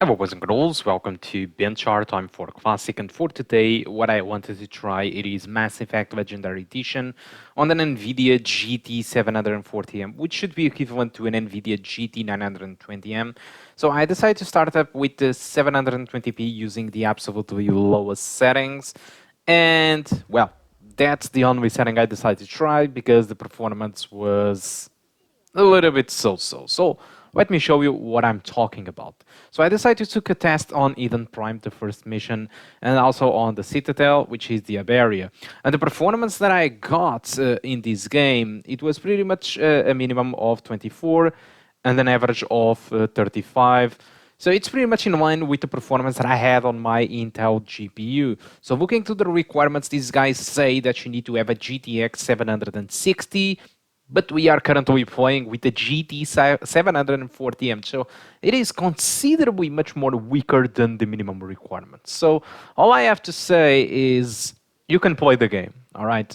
Hello boys and girls, welcome to BenchART. I'm for Classic, and for today what I wanted to try it is Mass Effect Legendary Edition on an Nvidia GT 740M, which should be equivalent to an Nvidia GT 920M. So I decided to start up with the 720p using the absolutely lowest settings, and well, that's the only setting I decided to try because the performance was a little bit so-so. So let me show you what I'm talking about. So I decided to take a test on Eden Prime, the first mission, and also on the Citadel, which is the area. And the performance that I got in this game, it was pretty much a minimum of 24 and an average of 35. So it's pretty much in line with the performance that I had on my Intel GPU. So looking to the requirements, these guys say that you need to have a GTX 760, but we are currently playing with the GT 740M, so it is considerably much more weaker than the minimum requirements. So all I have to say is you can play the game, all right?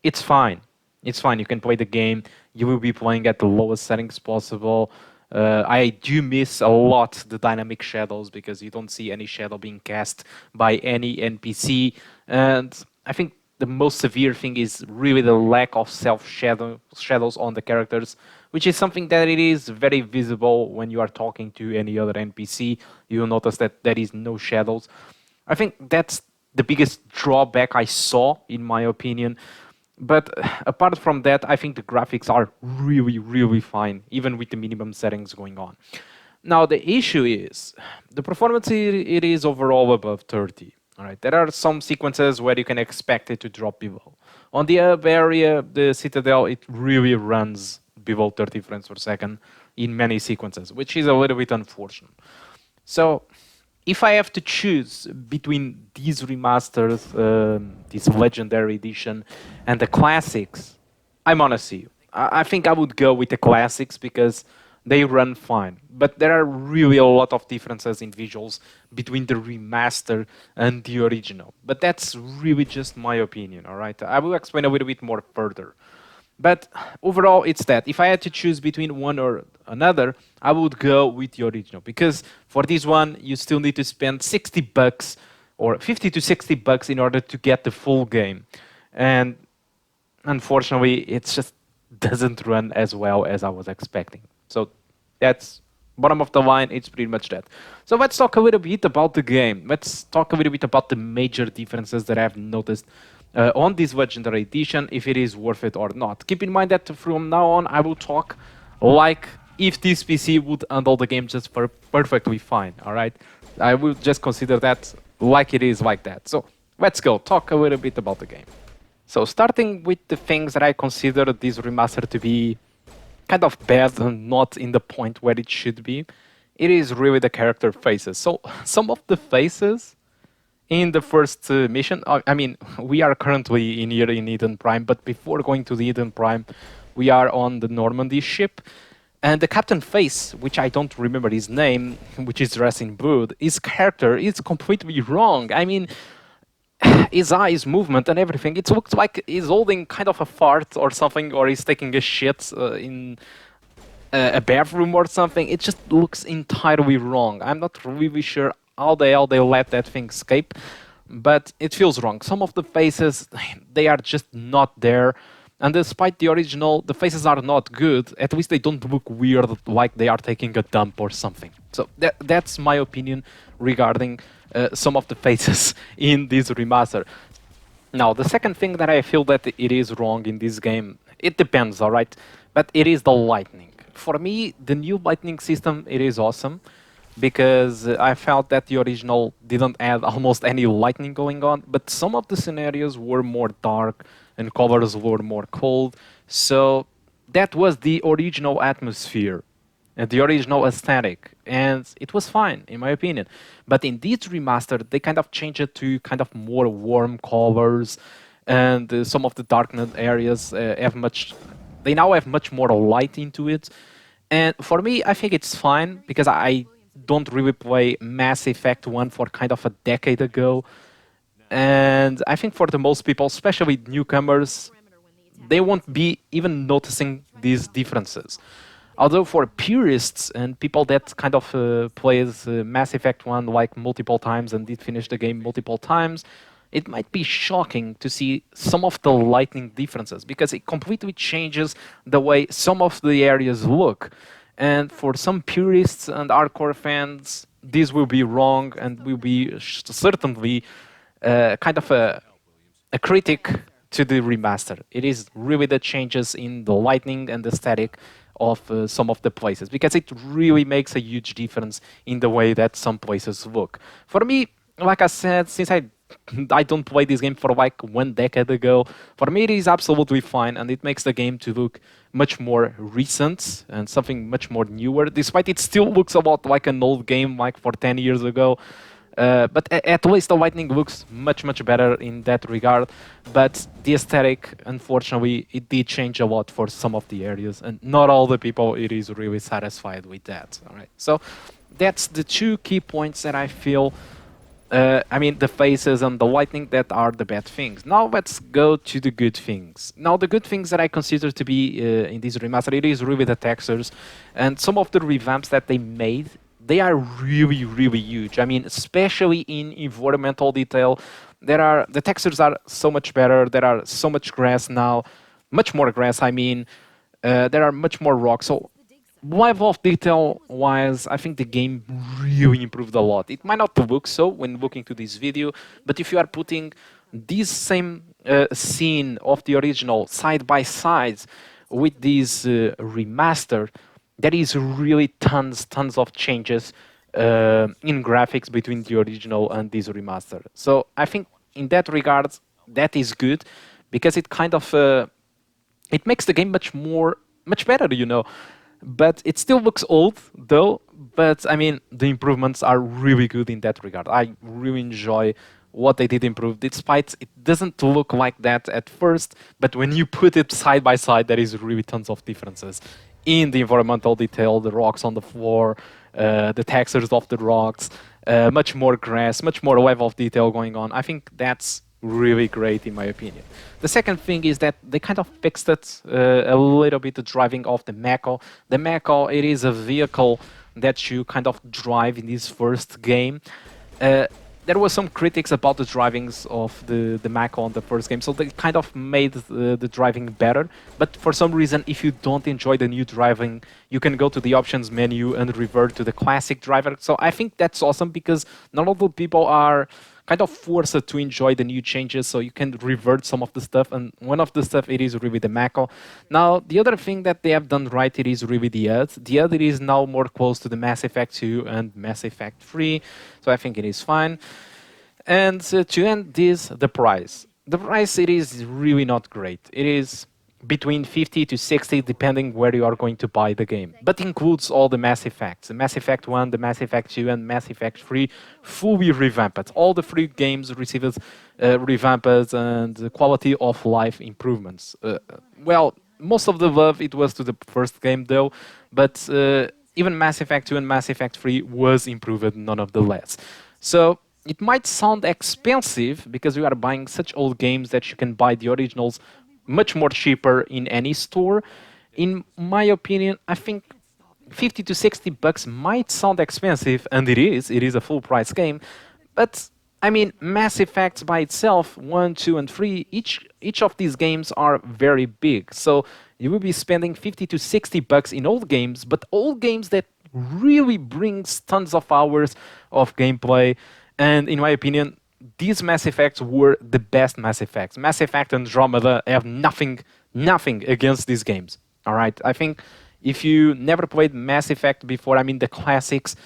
It's fine. It's fine. You can play the game. You will be playing at the lowest settings possible. I do miss a lot the dynamic shadows because you don't see any shadow being cast by any NPC, and I think the most severe thing is really the lack of shadows on the characters, which is something that it is very visible when you are talking to any other NPC. You'll notice that there is no shadows. I think that's the biggest drawback I saw, in my opinion. But apart from that, I think the graphics are really fine, even with the minimum settings going on. Now, the issue is, the performance, it is overall above 30. All right, there are some sequences where you can expect it to drop below. On the other area, the Citadel, it really runs below 30 frames per second in many sequences, which is a little bit unfortunate. So, if I have to choose between these remasters, this Legendary Edition, and the classics, I'm honest with you. I think I would go with the classics because they run fine. But there are really a lot of differences in visuals between the remaster and the original. But that's really just my opinion, all right? I will explain a little bit more further. But overall, it's that. If I had to choose between one or another, I would go with the original. Because for this one, you still need to spend 60 bucks or 50 to 60 bucks in order to get the full game. And unfortunately, it just doesn't run as well as I was expecting. So that's bottom of the line. It's pretty much that. So let's talk a little bit about the game. Let's talk a little bit about the major differences that I've noticed on this Legendary Edition, if it is worth it or not. Keep in mind that from now on, I will talk like if this PC would handle the game just perfectly fine, all right? I will just consider that like it is like that. So let's go talk a little bit about the game. So starting with the things that I consider this remaster to be kind of bad and not in the point where it should be, it is really the character faces. So some of the faces in the first mission, I mean, we are currently here in Eden Prime, but before going to the Eden Prime, we are on the Normandy ship. And the Captain Face, which I don't remember his name, which is dressed in blue, his character is completely wrong. I mean, his eyes, movement, and everything, it looks like he's holding kind of a fart or something, or he's taking a shit in a bathroom or something. It just looks entirely wrong. I'm not really sure how the hell they let that thing escape, but it feels wrong. Some of the faces, they are just not there. And despite the original, the faces are not good. At least they don't look weird, like they are taking a dump or something. So that's my opinion regarding some of the faces in this remaster. Now, the second thing that I feel that it is wrong in this game, it depends, all right? But it is the lightning. For me, the new lightning system, it is awesome because I felt that the original didn't add almost any lightning going on, but some of the scenarios were more dark and colors were more cold. So that was the original atmosphere and the original aesthetic, and it was fine in my opinion. But in this remaster, they kind of changed it to kind of more warm colors, and some of the darkened areas they now have much more light into it. And for me, I think it's fine because I don't really play Mass Effect 1 for kind of a decade ago. And I think for the most people, especially newcomers, they won't be even noticing these differences. Although for purists and people that kind of plays Mass Effect 1 like multiple times and did finish the game multiple times, it might be shocking to see some of the lighting differences because it completely changes the way some of the areas look. And for some purists and hardcore fans, this will be wrong and will be certainly kind of a critic to the remaster. It is really the changes in the lighting and the aesthetic of some of the places because it really makes a huge difference in the way that some places look. For me, like I said, since I don't play this game for like 1 decade ago, for me it is absolutely fine and it makes the game to look much more recent and something much more newer, despite it still looks a lot like an old game like for 10 years ago. But at least the lighting looks much better in that regard. But the aesthetic, unfortunately, it did change a lot for some of the areas, and not all the people it is really satisfied with that. All right, so that's the two key points that I feel. I mean, the faces and the lighting that are the bad things. Now let's go to the good things. Now the good things that I consider to be in this remaster, it is really the textures and some of the revamps that they made. They are really huge. I mean, especially in environmental detail, the textures are so much better. There are so much grass now, much more grass. I mean, there are much more rocks. So level of detail wise, I think the game really improved a lot. It might not look so when looking to this video, but if you are putting this same scene of the original side by side with this remaster, there is really tons of changes in graphics between the original and this remaster. So I think in that regard, that is good because it kind of it makes the game much better, you know. But it still looks old though. But I mean, the improvements are really good in that regard. I really enjoy what they did improve, despite it doesn't look like that at first. But when you put it side by side, there is really tons of differences in the environmental detail, the rocks on the floor, the textures of the rocks, much more grass, much more level of detail going on. I think that's really great in my opinion. The second thing is that they kind of fixed it a little bit, the driving of the Mako. The Mako, it is a vehicle that you kind of drive in this first game. There were some critics about the drivings of the Mako on the first game, so they kind of made the driving better. But for some reason, if you don't enjoy the new driving, you can go to the options menu and revert to the classic driver. So I think that's awesome because not all the people are kind of forced to enjoy the new changes, so you can revert some of the stuff, and one of the stuff it is really the Mako. Now the other thing that they have done right, it is really the HUD. The HUD it is now more close to the Mass Effect 2 and Mass Effect 3, so I think it is fine. And to end this, the price. The price it is really not great. It is between 50 to 60 depending where you are going to buy the game, but includes all the Mass Effects. The Mass Effect 1, the Mass Effect 2 and Mass Effect 3 fully revamped. All the free games received revamped and quality of life improvements. Well, most of the love it was to the first game though, but even Mass Effect 2 and Mass Effect 3 was improved nonetheless. So it might sound expensive because you are buying such old games that you can buy the originals much more cheaper in any store. In my opinion, I think 50 to 60 bucks might sound expensive, and it is a full price game, but I mean, Mass Effect by itself, 1, 2, and 3, each of these games are very big, so you will be spending 50 to 60 bucks in old games, but old games that really brings tons of hours of gameplay, and in my opinion, these Mass Effects were the best Mass Effects. Mass Effect and Andromeda have nothing against these games. All right, I think if you never played Mass Effect before, I mean the classics,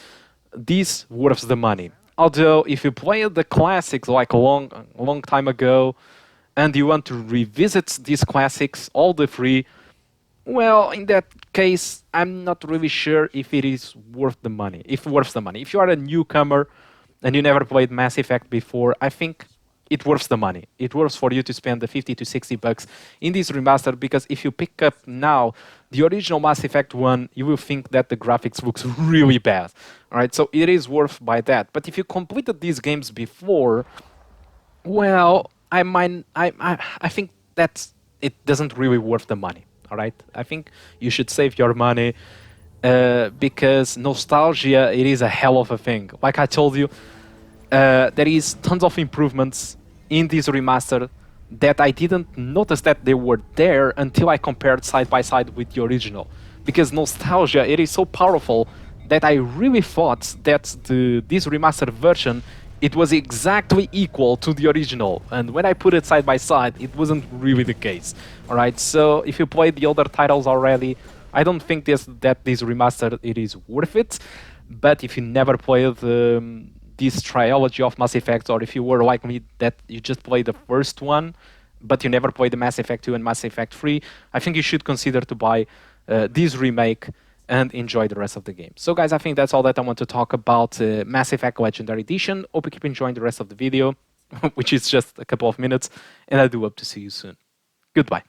this worth the money. Although if you played the classics like a long time ago, and you want to revisit these classics, all the three, well, in that case, I'm not really sure if it is worth the money. If you are a newcomer and you never played Mass Effect before, I think it worth the money. It worth for you to spend the 50 to 60 bucks in this remaster, because if you pick up now the original Mass Effect 1, you will think that the graphics looks really bad. All right, so it is worth by that. But if you completed these games before, well, I think that it doesn't really worth the money. All right, I think you should save your money. because nostalgia, it is a hell of a thing. Like I told you, there is tons of improvements in this remaster that I didn't notice that they were there until I compared side by side with the original. Because nostalgia, it is so powerful that I really thought that this remastered version, it was exactly equal to the original. And when I put it side by side, it wasn't really the case. All right, so if you played the other titles already, I don't think that this remaster, it is worth it. But if you never played this trilogy of Mass Effects, or if you were like me that you just played the first one, but you never played the Mass Effect 2 and Mass Effect 3, I think you should consider to buy this remake and enjoy the rest of the game. So guys, I think that's all that I want to talk about Mass Effect Legendary Edition. Hope you keep enjoying the rest of the video, which is just a couple of minutes, and I do hope to see you soon. Goodbye.